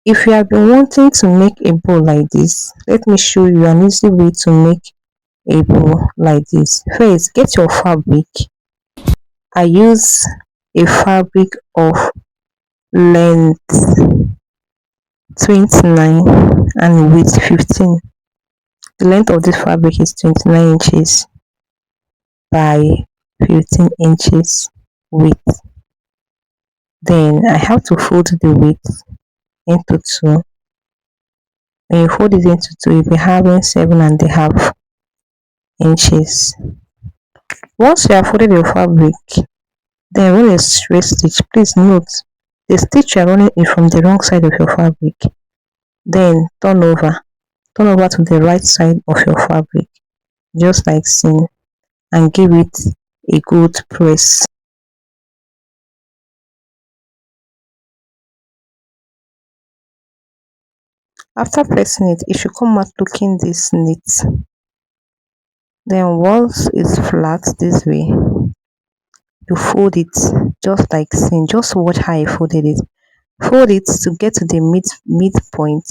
If you have been wanting to make a bow like this, let me show you an easy way to make a bow like this. First, get your fabric. I use a fabric of length 29 and width 15. The length of this fabric is 29 inches by 15 inches width. Then I have to fold the width into two. When you fold it into two, you'll be having 7.5 inches. Once you have folded your fabric, then run a straight stitch. Please note, the stitch you are running is from the wrong side of your fabric. Then turn over to the right side of your fabric, just like seen, and give it a good press. After pressing it, it should come out looking this neat. Then once it's flat this way, you fold it just like seen. Just watch how I folded it. Fold it to get to the midpoint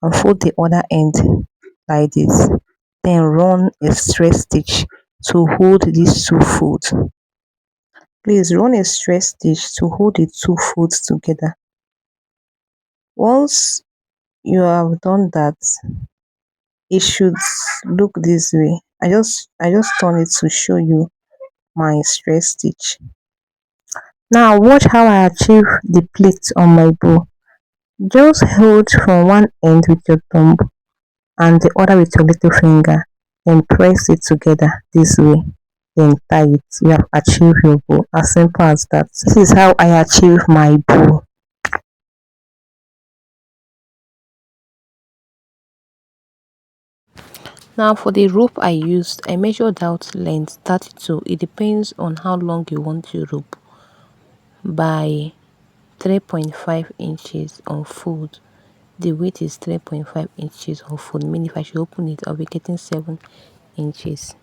and fold the other end like this. Then run a straight stitch to hold these two folds. Please run a straight stitch to hold the two folds together. Once you have done that, it should look this way. I just turn it to show you my straight stitch. Now watch how I achieve the pleat on my bow. Just hold from one end with your thumb and the other with your little finger, then press it together this way, then tie it. You have achieved your bow. As simple as that. This is how I achieve my bow. Now for the rope I used, I measured out length 32. It depends on how long you want your rope, by 3.5 inches on fold. The width is 3.5 inches on fold, meaning if I should open it, I'll be getting 7 inches.